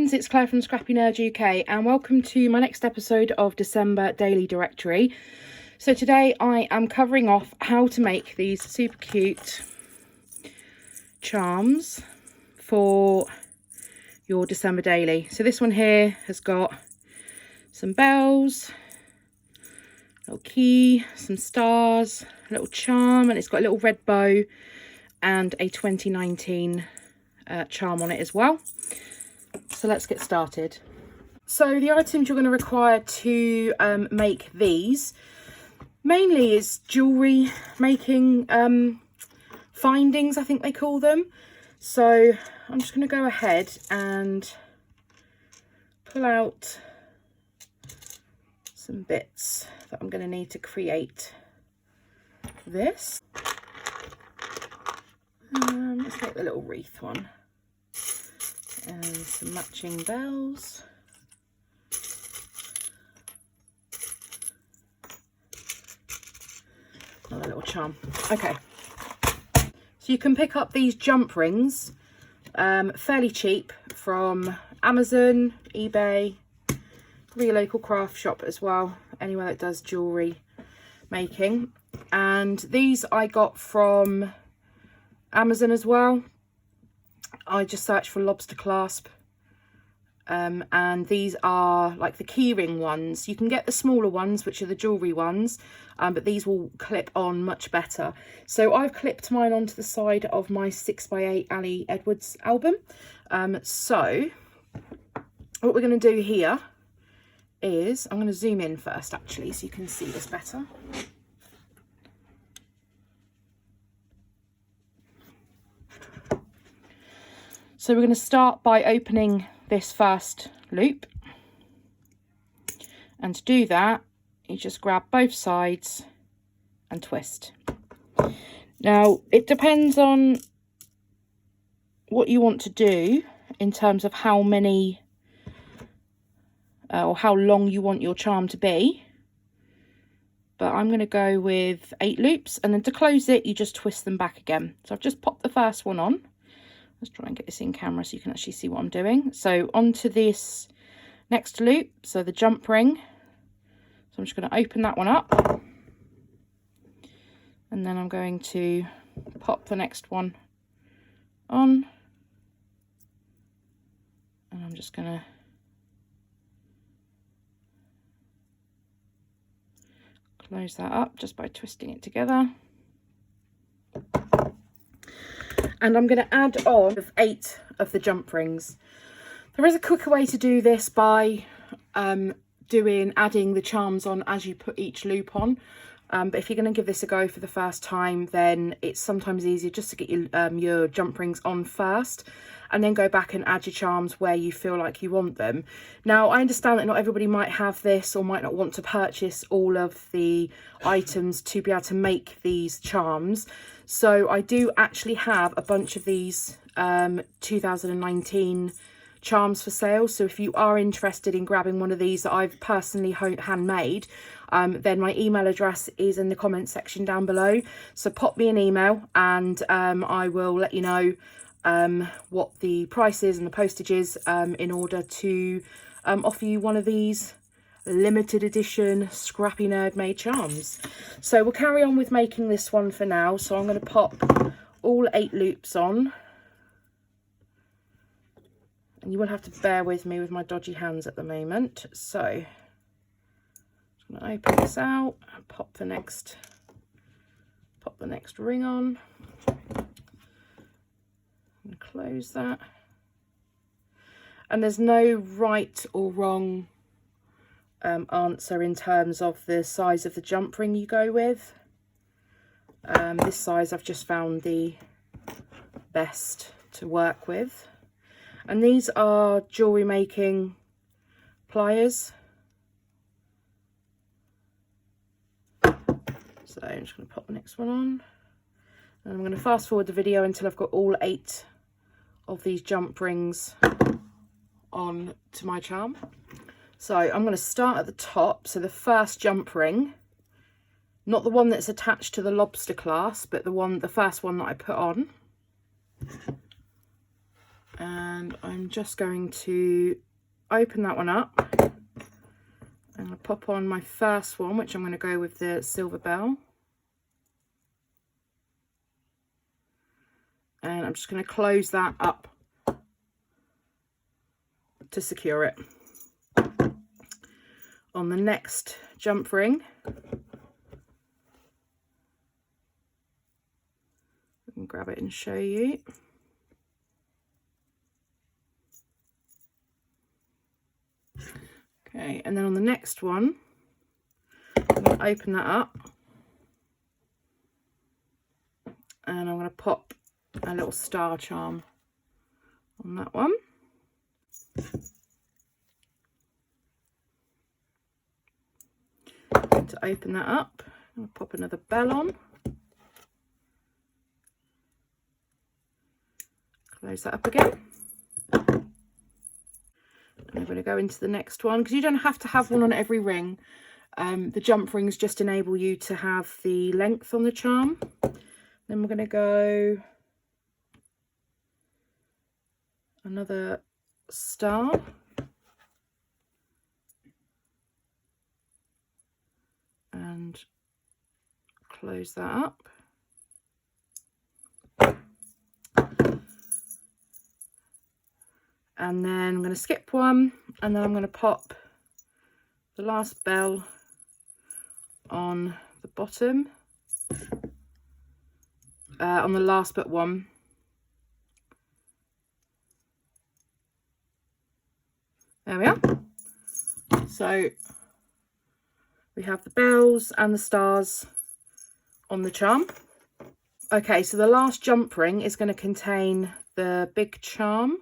friends, it's Claire from Scrappy Nerd UK and welcome to my next episode of December Daily Directory. So today I am covering off how to make these super cute charms for your December daily. So this one here has got some bells, a little key, some stars, a little charm, and it's got a little red bow and a 2019 charm on it as well. So let's get started. So the items you're going to require to make these mainly is jewellery making findings, I think they call them. So I'm just going to go ahead and pull out some bits that I'm going to need to create this. Let's make the little wreath one. And some matching bells. Another little charm. Okay. So you can pick up these jump rings fairly cheap from Amazon, eBay, your local craft shop as well, anywhere that does jewellery making. And these I got from Amazon as well. I just searched for lobster clasp, and these are like the keyring ones. You can get the smaller ones, which are the jewellery ones, but these will clip on much better. So I've clipped mine onto the side of my 6x8 Ali Edwards album. So what we're going to do here is, I'm going to zoom in first actually so you can see this better. So we're going to start by opening this first loop, and to do that you just grab both sides and twist. Now it depends on what you want to do in terms of how many or how long you want your charm to be, but I'm going to go with 8 loops, and then to close it you just twist them back again. So I've just popped the first one on. Let's try and get this in camera so you can actually see what I'm doing. So onto this next loop, so the jump ring. So I'm just going to open that one up. And then I'm going to pop the next one on. And I'm just going to close that up just by twisting it together. And I'm going to add on 8 of the jump rings. There is a quicker way to do this by adding the charms on as you put each loop on. But if you're going to give this a go for the first time, then it's sometimes easier just to get your jump rings on first, and then go back and add your charms where you feel like you want them. Now, I understand that not everybody might have this or might not want to purchase all of the items to be able to make these charms. So I do actually have a bunch of these 2019 charms for sale. So if you are interested in grabbing one of these that I've personally handmade, then my email address is in the comment section down below. So pop me an email and I will let you know what the price is and the postage is in order to offer you one of these limited edition Scrappy Nerd made charms. So we'll carry on with making this one for now. So I'm going to pop all 8 loops on, and you will have to bear with me with my dodgy hands at the moment. So I'm going to open this out and pop the next ring on and close that. And there's no right or wrong answer in terms of the size of the jump ring you go with. This size I've just found the best to work with, and these are jewellery making pliers. So I'm just going to pop the next one on, and I'm going to fast forward the video until I've got all 8 of these jump rings on to my charm. So I'm going to start at the top. So the first jump ring, not the one that's attached to the lobster clasp, but the first one that I put on. And I'm just going to open that one up. I'm going to pop on my first one, which I'm going to go with the silver bell. And I'm just going to close that up to secure it. On the next jump ring, I can grab it and show you. Okay, and then on the next one, I'm going to open that up and I'm going to pop a little star charm on that one. To open that up, I'm going to pop another bell on. Close that up again. And I'm going to go into the next one, because you don't have to have one on every ring. The jump rings just enable you to have the length on the charm. Then we're going to go another star. And close that up. And then I'm going to skip one, and then I'm going to pop the last bell on the bottom, on the last but one. There we are. So we have the bells and the stars on the charm. Okay, so the last jump ring is going to contain the big charm.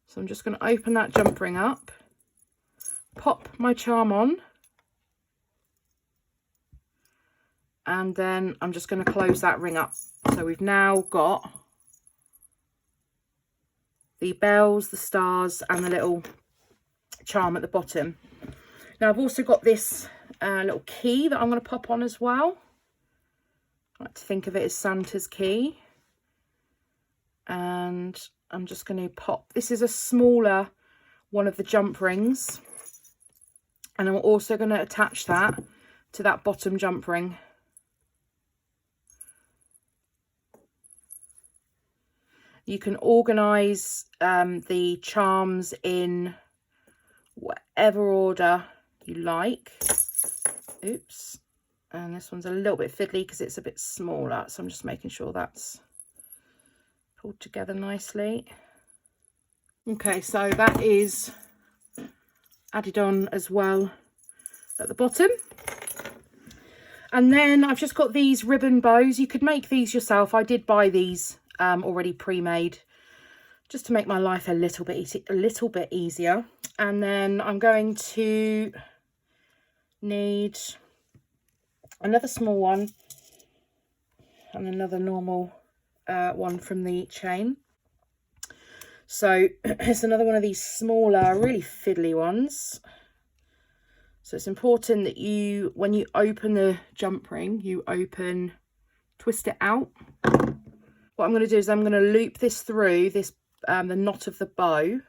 So I'm just going to open that jump ring up, pop my charm on, and then I'm just going to close that ring up. So we've now got the bells, the stars, and the little charm at the bottom. Now I've also got this little key that I'm going to pop on as well. I like to think of it as Santa's key. And I'm just going to pop, this is a smaller one of the jump rings, and I'm also going to attach that to that bottom jump ring. You can organise the charms in whatever order you like. Oops, and this one's a little bit fiddly because it's a bit smaller, so I'm just making sure that's pulled together nicely. Okay, so that is added on as well at the bottom. And then I've just got these ribbon bows. You could make these yourself. I did buy these already pre-made, just to make my life a little bit easier. And then I'm going to need another small one and another normal one from the chain. So it's another one of these smaller, really fiddly ones. So it's important that you, when you open the jump ring, you twist it out. What I'm going to do is I'm going to loop this through this the knot of the bow.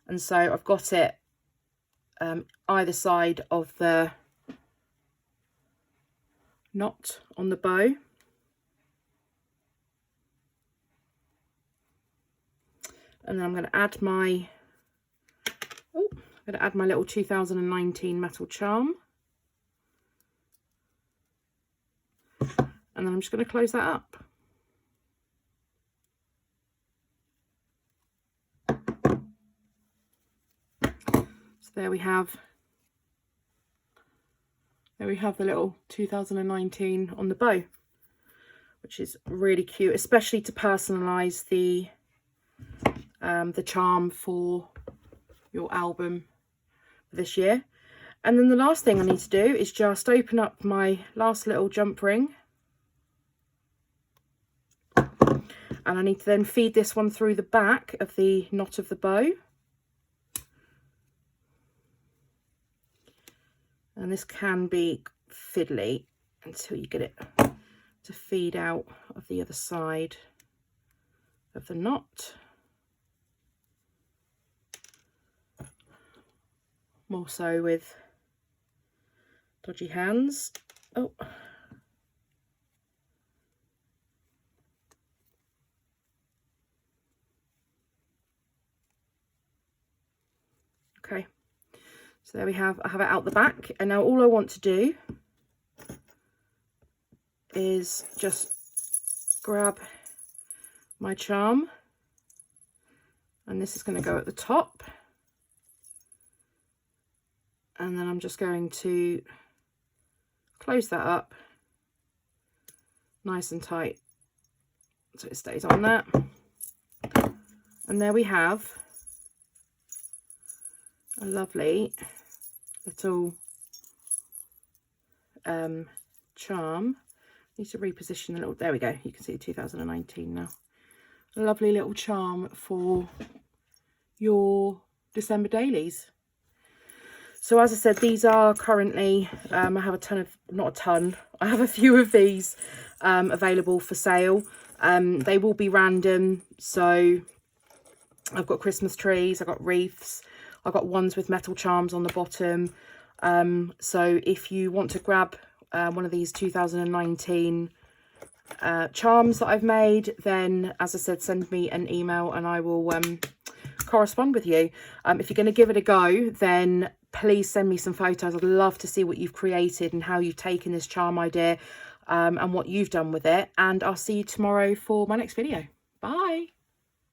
And so I've got it either side of the knot on the bow. And then I'm going to add my little 2019 metal charm. And then I'm just going to close that up. So there we have the little 2019 on the bow, which is really cute, especially to personalize the charm for your album this year. And then the last thing I need to do is just open up my last little jump ring, and I need to then feed this one through the back of the knot of the bow. And this can be fiddly until you get it to feed out of the other side of the knot. More so with dodgy hands. Oh. Okay, so there we have, I have it out the back, and now all I want to do is just grab my charm, and this is going to go at the top, and then I'm just going to close that up nice and tight so it stays on that. And there we have a lovely little charm. Need to reposition a little, there we go, you can see 2019 now. A lovely little charm for your December dailies. So as I said, these are currently, I have a ton of, not a ton, I have a few of these available for sale. They will be random, so I've got Christmas trees, I've got wreaths, I've got ones with metal charms on the bottom. So if you want to grab one of these 2019 charms that I've made, then as I said, send me an email and I will correspond with you. If you're going to give it a go, then please send me some photos. I'd love to see what you've created and how you've taken this charm idea and what you've done with it. And I'll see you tomorrow for my next video. Bye.